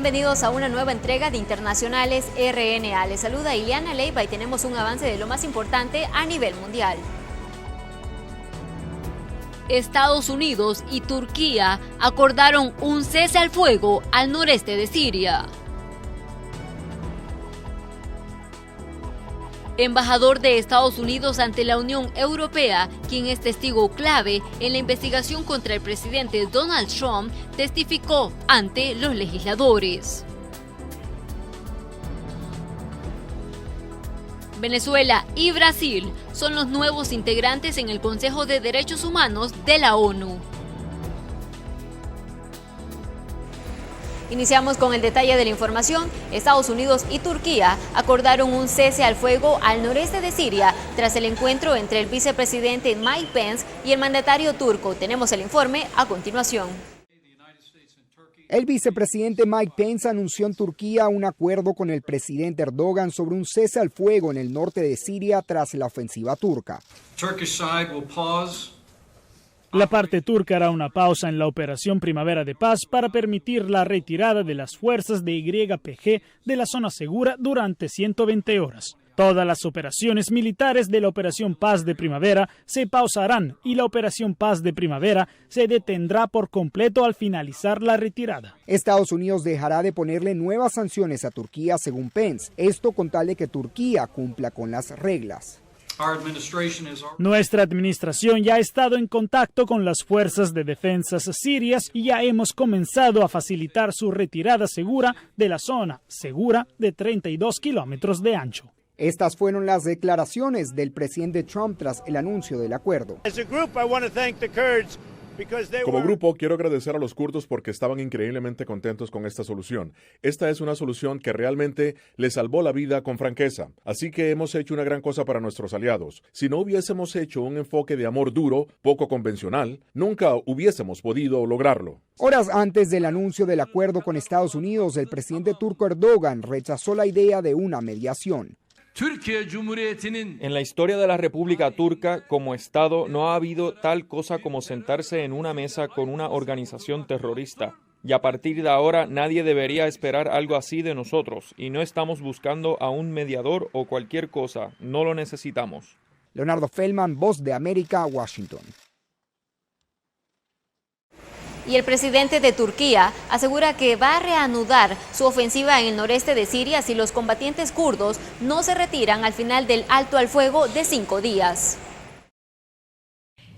Bienvenidos a una nueva entrega de Internacionales RNA. Les saluda Ileana Leiva y tenemos un avance de lo más importante a nivel mundial. Estados Unidos y Turquía acordaron un cese al fuego al noreste de Siria. Embajador de Estados Unidos ante la Unión Europea, quien es testigo clave en la investigación contra el presidente Donald Trump, testificó ante los legisladores. Venezuela y Brasil son los nuevos integrantes en el Consejo de Derechos Humanos de la ONU. Iniciamos con el detalle de la información. Estados Unidos y Turquía acordaron un cese al fuego al noreste de Siria tras el encuentro entre el vicepresidente Mike Pence y el mandatario turco. Tenemos el informe a continuación. El vicepresidente Mike Pence anunció en Turquía un acuerdo con el presidente Erdogan sobre un cese al fuego en el norte de Siria tras la ofensiva turca. La parte turca hará una pausa en la operación Primavera de Paz para permitir la retirada de las fuerzas de YPG de la zona segura durante 120 horas. Todas las operaciones militares de la Operación Paz de Primavera se pausarán y la Operación Paz de Primavera se detendrá por completo al finalizar la retirada. Estados Unidos dejará de ponerle nuevas sanciones a Turquía según Pence, esto con tal de que Turquía cumpla con las reglas. Nuestra administración ya ha estado en contacto con las fuerzas de defensa sirias y ya hemos comenzado a facilitar su retirada segura de la zona segura de 32 kilómetros de ancho. Estas fueron las declaraciones del presidente Trump tras el anuncio del acuerdo. Como grupo, quiero agradecer a los kurdos porque estaban increíblemente contentos con esta solución. Esta es una solución que realmente les salvó la vida con franqueza. Así que hemos hecho una gran cosa para nuestros aliados. Si no hubiésemos hecho un enfoque de amor duro, poco convencional, nunca hubiésemos podido lograrlo. Horas antes del anuncio del acuerdo con Estados Unidos, el presidente turco Erdogan rechazó la idea de una mediación. En la historia de la República Turca, como Estado, no ha habido tal cosa como sentarse en una mesa con una organización terrorista. Y a partir de ahora, nadie debería esperar algo así de nosotros. Y no estamos buscando a un mediador o cualquier cosa. No lo necesitamos. Leonardo Feldman, Voz de América, Washington. Y el presidente de Turquía asegura que va a reanudar su ofensiva en el noreste de Siria si los combatientes kurdos no se retiran al final del alto al fuego de 5 días.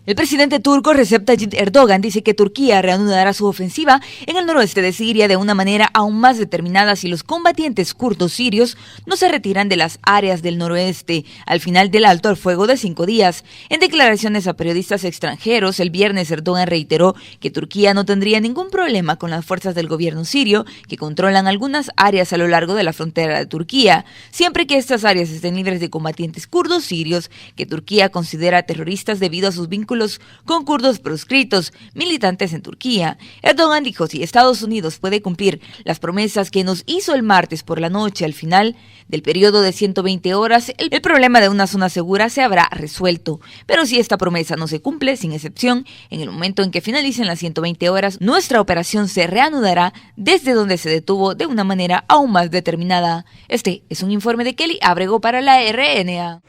El presidente turco Recep Tayyip Erdogan dice que Turquía reanudará su ofensiva en el noroeste de Siria de una manera aún más determinada si los combatientes kurdos sirios no se retiran de las áreas del noroeste al final del alto al fuego de 5 días. En declaraciones a periodistas extranjeros, el viernes Erdogan reiteró que Turquía no tendría ningún problema con las fuerzas del gobierno sirio que controlan algunas áreas a lo largo de la frontera de Turquía, siempre que estas áreas estén libres de combatientes kurdos sirios que Turquía considera terroristas debido a sus vínculos con kurdos proscritos, militantes en Turquía. Erdogan dijo: si Estados Unidos puede cumplir las promesas que nos hizo el martes por la noche al final del periodo de 120 horas, el problema de una zona segura se habrá resuelto. Pero si esta promesa no se cumple, sin excepción, en el momento en que finalicen las 120 horas, nuestra operación se reanudará desde donde se detuvo de una manera aún más determinada. Este es un informe de Kelly Abrego para la RNA.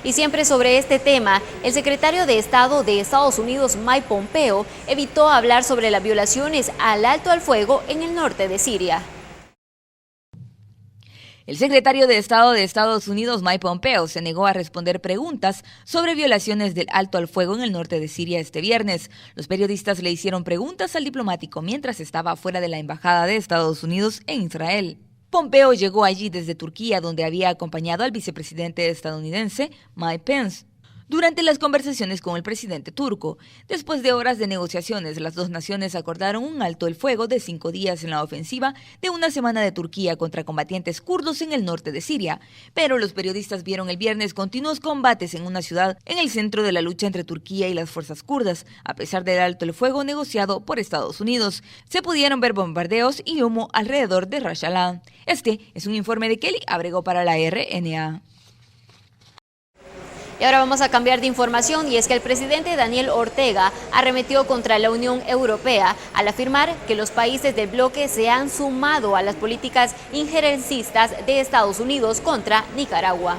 Y siempre sobre este tema, el secretario de Estado de Estados Unidos, Mike Pompeo, evitó hablar sobre las violaciones al alto al fuego en el norte de Siria. El secretario de Estado de Estados Unidos, Mike Pompeo, se negó a responder preguntas sobre violaciones del alto al fuego en el norte de Siria este viernes. Los periodistas le hicieron preguntas al diplomático mientras estaba fuera de la embajada de Estados Unidos en Israel. Pompeo llegó allí desde Turquía, donde había acompañado al vicepresidente estadounidense Mike Pence durante las conversaciones con el presidente turco. Después de horas de negociaciones, las dos naciones acordaron un alto el fuego de 5 días en la ofensiva de una semana de Turquía contra combatientes kurdos en el norte de Siria. Pero los periodistas vieron el viernes continuos combates en una ciudad en el centro de la lucha entre Turquía y las fuerzas kurdas. A pesar del alto el fuego negociado por Estados Unidos, se pudieron ver bombardeos y humo alrededor de Ras Shalala. Este es un informe de Kelly Abrego para la RNA. Y ahora vamos a cambiar de información y es que el presidente Daniel Ortega arremetió contra la Unión Europea al afirmar que los países del bloque se han sumado a las políticas injerencistas de Estados Unidos contra Nicaragua.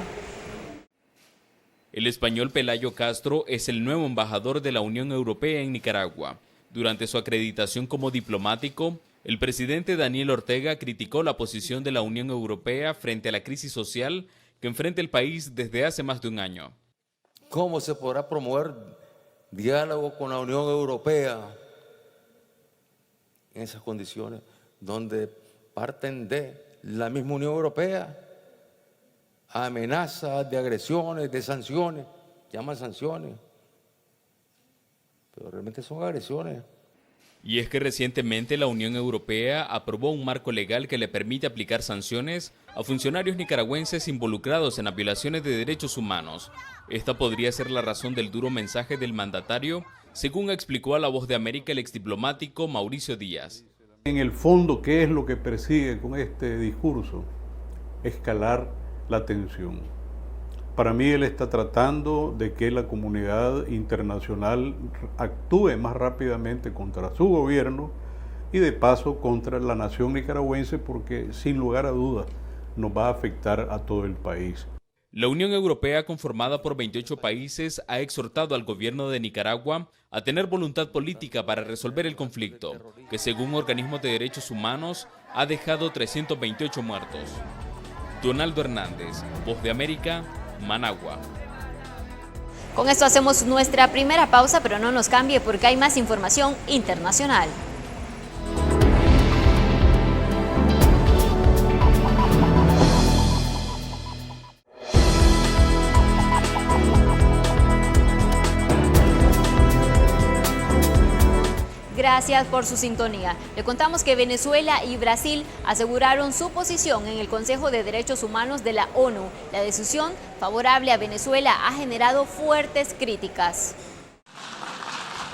El español Pelayo Castro es el nuevo embajador de la Unión Europea en Nicaragua. Durante su acreditación como diplomático, el presidente Daniel Ortega criticó la posición de la Unión Europea frente a la crisis social que enfrenta el país desde hace más de un año. ¿Cómo se podrá promover diálogo con la Unión Europea en esas condiciones donde parten de la misma Unión Europea amenazas de agresiones, de sanciones, llaman sanciones, pero realmente son agresiones? Y es que recientemente la Unión Europea aprobó un marco legal que le permite aplicar sanciones a funcionarios nicaragüenses involucrados en las violaciones de derechos humanos. Esta podría ser la razón del duro mensaje del mandatario, según explicó a La Voz de América el exdiplomático Mauricio Díaz. En el fondo, ¿qué es lo que persigue con este discurso? Escalar la tensión. Para mí él está tratando de que la comunidad internacional actúe más rápidamente contra su gobierno y de paso contra la nación nicaragüense, porque sin lugar a dudas nos va a afectar a todo el país. La Unión Europea, conformada por 28 países, ha exhortado al gobierno de Nicaragua a tener voluntad política para resolver el conflicto, que según organismos de derechos humanos ha dejado 328 muertos. Donaldo Hernández, Voz de América, Managua. Con esto hacemos nuestra primera pausa, pero no nos cambie porque hay más información internacional. Gracias por su sintonía. Le contamos que Venezuela y Brasil aseguraron su posición en el Consejo de Derechos Humanos de la ONU. La decisión favorable a Venezuela ha generado fuertes críticas.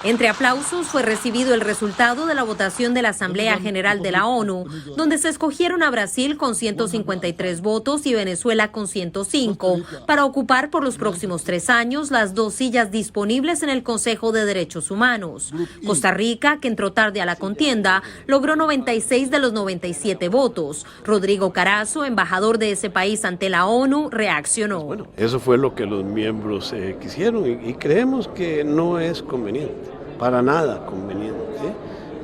Entre aplausos fue recibido el resultado de la votación de la Asamblea General de la ONU, donde se escogieron a Brasil con 153 votos y Venezuela con 105 para ocupar por los próximos 3 años las 2 sillas disponibles en el Consejo de Derechos Humanos. Costa Rica, que entró tarde a la contienda, logró 96 de los 97 votos. Rodrigo Carazo, embajador de ese país ante la ONU, reaccionó. Bueno, eso fue lo que los miembros quisieron y creemos que no es conveniente. Para nada conveniente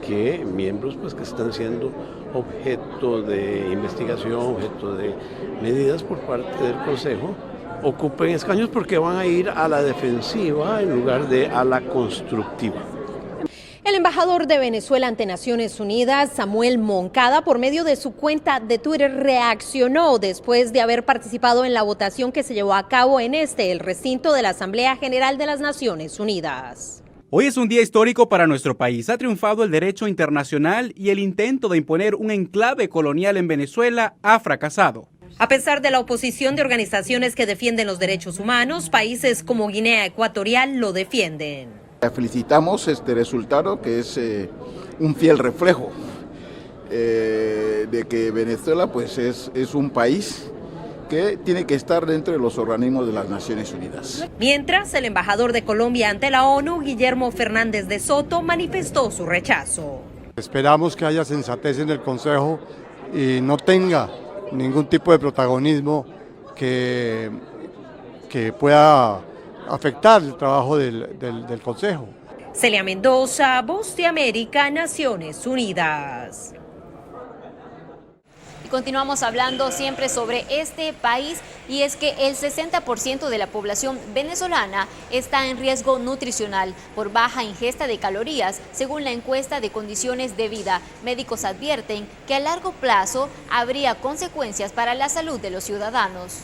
que miembros pues, que están siendo objeto de investigación, objeto de medidas por parte del Consejo, ocupen escaños porque van a ir a la defensiva en lugar de a la constructiva. El embajador de Venezuela ante Naciones Unidas, Samuel Moncada, por medio de su cuenta de Twitter, reaccionó después de haber participado en la votación que se llevó a cabo en el recinto de la Asamblea General de las Naciones Unidas. Hoy es un día histórico para nuestro país. Ha triunfado el derecho internacional y el intento de imponer un enclave colonial en Venezuela ha fracasado. A pesar de la oposición de organizaciones que defienden los derechos humanos, países como Guinea Ecuatorial lo defienden. Felicitamos este resultado, que es un fiel reflejo de que Venezuela pues es un país que tiene que estar dentro de los organismos de las Naciones Unidas. Mientras, el embajador de Colombia ante la ONU, Guillermo Fernández de Soto, manifestó su rechazo. Esperamos que haya sensatez en el Consejo y no tenga ningún tipo de protagonismo que pueda afectar el trabajo del Consejo. Celia Mendoza, Voz de América, Naciones Unidas. Continuamos hablando siempre sobre este país y es que el 60% de la población venezolana está en riesgo nutricional por baja ingesta de calorías, según la encuesta de condiciones de vida. Médicos advierten que a largo plazo habría consecuencias para la salud de los ciudadanos.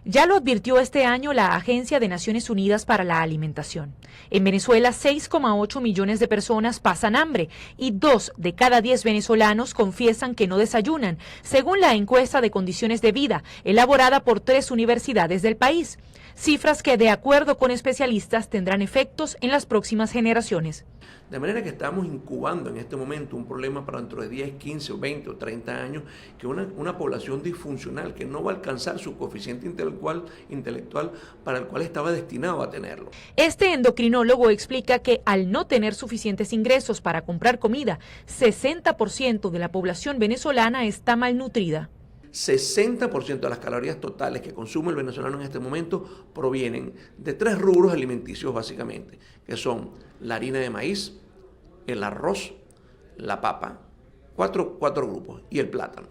Ya lo advirtió este año la Agencia de Naciones Unidas para la Alimentación. En Venezuela, 6,8 millones de personas pasan hambre y 2 de cada 10 venezolanos confiesan que no desayunan, según la encuesta de condiciones de vida elaborada por 3 universidades del país. cifras que, de acuerdo con especialistas, tendrán efectos en las próximas generaciones. De manera que estamos incubando en este momento un problema para dentro de 10, 15, 20 o 30 años, que una población disfuncional que no va a alcanzar su coeficiente intelectual para el cual estaba destinado a tenerlo. Este endocrinólogo explica que al no tener suficientes ingresos para comprar comida, 60% de la población venezolana está malnutrida. 60% de las calorías totales que consume el venezolano en este momento provienen de 3 rubros alimenticios básicamente, que son la harina de maíz, el arroz, la papa, cuatro grupos, y el plátano.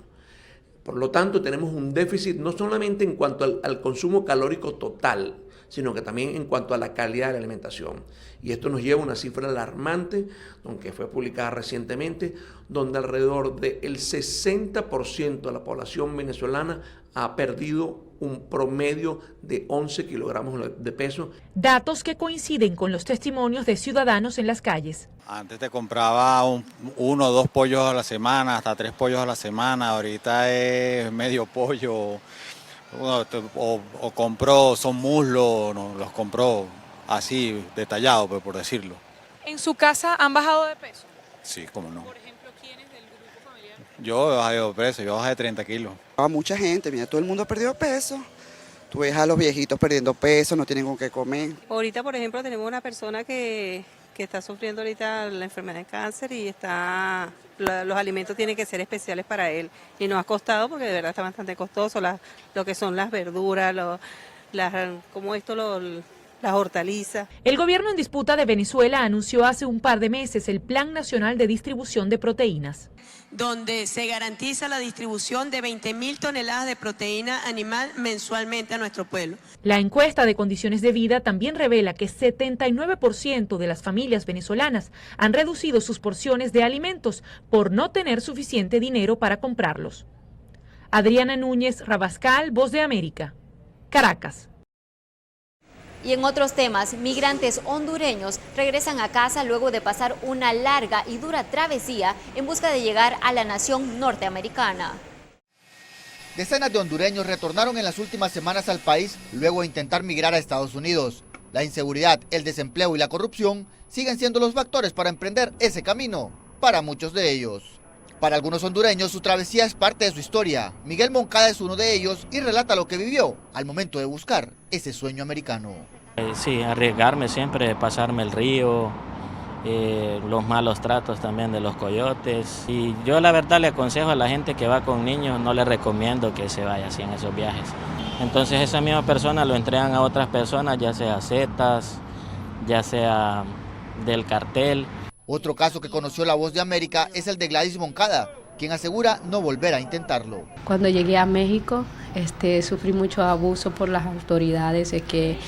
Por lo tanto, tenemos un déficit no solamente en cuanto al consumo calórico total, sino que también en cuanto a la calidad de la alimentación. Y esto nos lleva a una cifra alarmante, aunque fue publicada recientemente, donde alrededor del 60% de la población venezolana ha perdido un promedio de 11 kilogramos de peso. Datos que coinciden con los testimonios de ciudadanos en las calles. Antes te compraba 1 o 2 pollos a la semana, hasta 3 pollos a la semana, ahorita es medio pollo. O compró, son muslos, no, los compró así, detallados, pues, por decirlo. ¿En su casa han bajado de peso? Sí, cómo no. Por ejemplo, ¿quiénes del grupo familiar? Yo he bajado de peso, yo bajé de 30 kilos. A mucha gente, mira, todo el mundo ha perdido peso. Tú ves a los viejitos perdiendo peso, no tienen con qué comer. Ahorita, por ejemplo, tenemos una persona que está sufriendo ahorita la enfermedad de cáncer y los alimentos tienen que ser especiales para él. Y nos ha costado porque de verdad está bastante costoso lo que son las verduras, las hortalizas. El gobierno en disputa de Venezuela anunció hace un par de meses el Plan Nacional de Distribución de Proteínas, donde se garantiza la distribución de 20.000 toneladas de proteína animal mensualmente a nuestro pueblo. La encuesta de condiciones de vida también revela que 79% de las familias venezolanas han reducido sus porciones de alimentos por no tener suficiente dinero para comprarlos. Adriana Núñez Rabascal, Voz de América, Caracas. Y en otros temas, migrantes hondureños regresan a casa luego de pasar una larga y dura travesía en busca de llegar a la nación norteamericana. Decenas de hondureños retornaron en las últimas semanas al país luego de intentar migrar a Estados Unidos. La inseguridad, el desempleo y la corrupción siguen siendo los factores para emprender ese camino para muchos de ellos. Para algunos hondureños, su travesía es parte de su historia. Miguel Moncada es uno de ellos y relata lo que vivió al momento de buscar ese sueño americano. Sí, arriesgarme siempre, pasarme el río, los malos tratos también de los coyotes. Y yo la verdad le aconsejo a la gente que va con niños, no le recomiendo que se vaya así en esos viajes. Entonces esa misma persona lo entregan a otras personas, ya sea zetas, ya sea del cartel. Otro caso que conoció La Voz de América es el de Gladys Moncada, quien asegura no volver a intentarlo. Cuando llegué a México, sufrí mucho abuso por las autoridades, que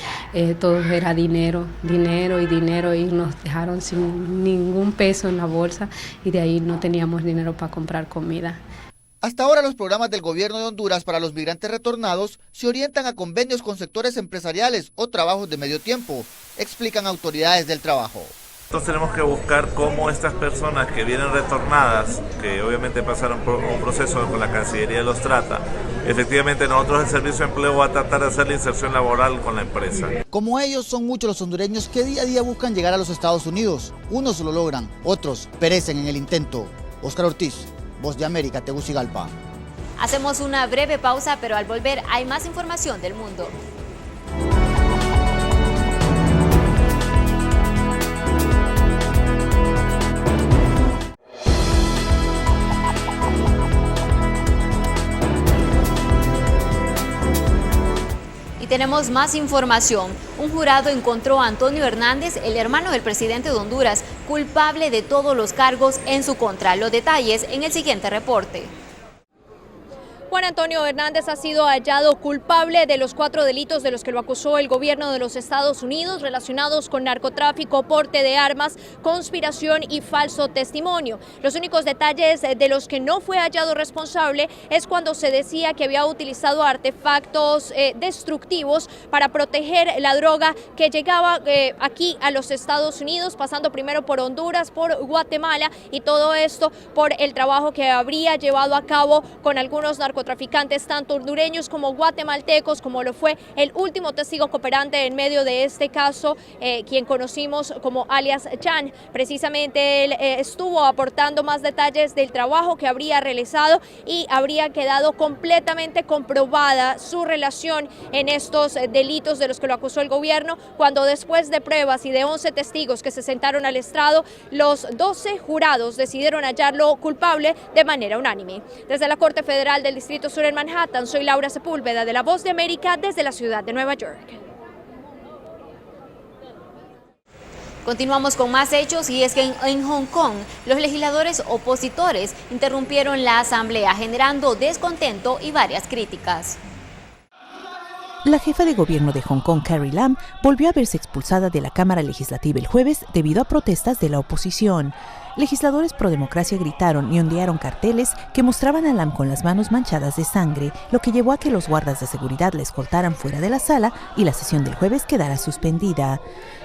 todo era dinero y nos dejaron sin ningún peso en la bolsa y de ahí no teníamos dinero para comprar comida. Hasta ahora los programas del gobierno de Honduras para los migrantes retornados se orientan a convenios con sectores empresariales o trabajos de medio tiempo, explican autoridades del trabajo. Entonces tenemos que buscar cómo estas personas que vienen retornadas, que obviamente pasaron por un proceso con la Cancillería los trata, efectivamente nosotros el Servicio de Empleo va a tratar de hacer la inserción laboral con la empresa. Como ellos, son muchos los hondureños que día a día buscan llegar a los Estados Unidos. Unos lo logran, otros perecen en el intento. Óscar Ortiz, Voz de América, Tegucigalpa. Hacemos una breve pausa, pero al volver hay más información del mundo. Y tenemos más información. Un jurado encontró a Antonio Hernández, el hermano del presidente de Honduras, culpable de todos los cargos en su contra. Los detalles en el siguiente reporte. Juan Antonio Hernández ha sido hallado culpable de los 4 delitos de los que lo acusó el gobierno de los Estados Unidos relacionados con narcotráfico, porte de armas, conspiración y falso testimonio. Los únicos detalles de los que no fue hallado responsable es cuando se decía que había utilizado artefactos destructivos para proteger la droga que llegaba aquí a los Estados Unidos, pasando primero por Honduras, por Guatemala, y todo esto por el trabajo que habría llevado a cabo con algunos narcotraficantes narcotraficantes, tanto hondureños como guatemaltecos, como lo fue el último testigo cooperante en medio de este caso, quien conocimos como alias Chan. Precisamente él estuvo aportando más detalles del trabajo que habría realizado y habría quedado completamente comprobada su relación en estos delitos de los que lo acusó el gobierno, cuando después de pruebas y de 11 testigos que se sentaron al estrado, los 12 jurados decidieron hallarlo culpable de manera unánime. Desde la Corte Federal del Distrito Sur en Manhattan, soy Laura Sepúlveda de La Voz de América desde la ciudad de Nueva York. Continuamos con más hechos y es que en Hong Kong los legisladores opositores interrumpieron la asamblea generando descontento y varias críticas. La jefa de gobierno de Hong Kong, Carrie Lam, volvió a verse expulsada de la Cámara Legislativa el jueves debido a protestas de la oposición. Legisladores pro-democracia gritaron y ondearon carteles que mostraban a Lam con las manos manchadas de sangre, lo que llevó a que los guardas de seguridad la escoltaran fuera de la sala y la sesión del jueves quedara suspendida.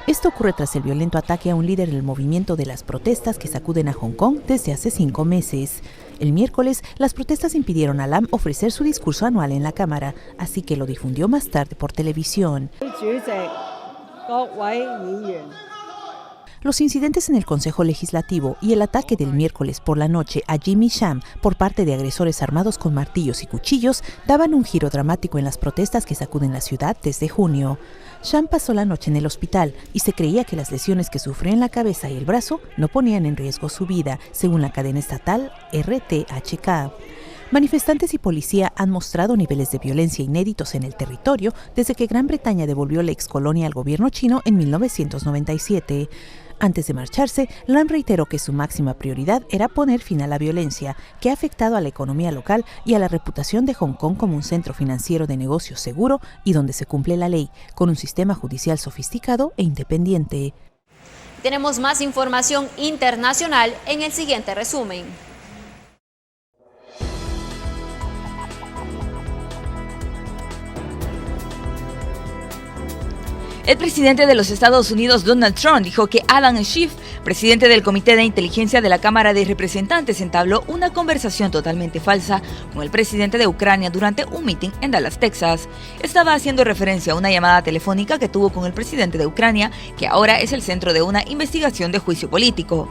Esto ocurre tras el violento ataque a un líder del movimiento de las protestas que sacuden a Hong Kong desde hace 5 meses. El miércoles, las protestas impidieron a Lam ofrecer su discurso anual en la Cámara, así que lo difundió más tarde por televisión. Los incidentes en el Consejo Legislativo y el ataque del miércoles por la noche a Jimmy Sham por parte de agresores armados con martillos y cuchillos daban un giro dramático en las protestas que sacuden la ciudad desde junio. Sham pasó la noche en el hospital y se creía que las lesiones que sufrió en la cabeza y el brazo no ponían en riesgo su vida, según la cadena estatal RTHK. Manifestantes y policía han mostrado niveles de violencia inéditos en el territorio desde que Gran Bretaña devolvió la excolonia al gobierno chino en 1997. Antes de marcharse, Lam reiteró que su máxima prioridad era poner fin a la violencia, que ha afectado a la economía local y a la reputación de Hong Kong como un centro financiero de negocios seguro y donde se cumple la ley, con un sistema judicial sofisticado e independiente. Tenemos más información internacional en el siguiente resumen. El presidente de los Estados Unidos, Donald Trump, dijo que Adam Schiff, presidente del Comité de Inteligencia de la Cámara de Representantes, entabló una conversación totalmente falsa con el presidente de Ucrania durante un mitin en Dallas, Texas. Estaba haciendo referencia a una llamada telefónica que tuvo con el presidente de Ucrania, que ahora es el centro de una investigación de juicio político.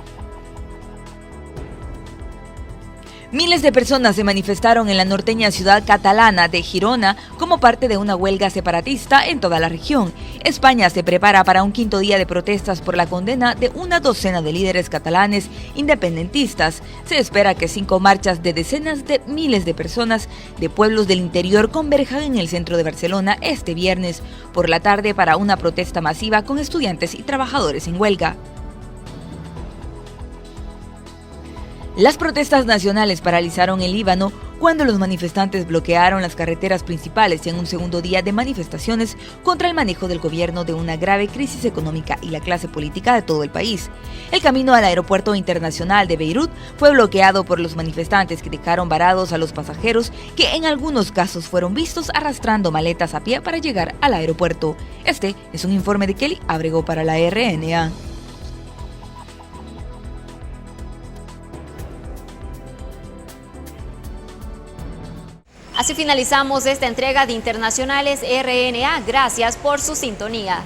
Miles de personas se manifestaron en la norteña ciudad catalana de Girona como parte de una huelga separatista en toda la región. España se prepara para un 5º día de protestas por la condena de una docena de líderes catalanes independentistas. Se espera que 5 marchas de decenas de miles de personas de pueblos del interior converjan en el centro de Barcelona este viernes por la tarde para una protesta masiva con estudiantes y trabajadores en huelga. Las protestas nacionales paralizaron el Líbano cuando los manifestantes bloquearon las carreteras principales en un segundo día de manifestaciones contra el manejo del gobierno de una grave crisis económica y la clase política de todo el país. El camino al aeropuerto internacional de Beirut fue bloqueado por los manifestantes que dejaron varados a los pasajeros que en algunos casos fueron vistos arrastrando maletas a pie para llegar al aeropuerto. Este es un informe de Kelly Abrego para la RNA. Así finalizamos esta entrega de Internacionales RNA. Gracias por su sintonía.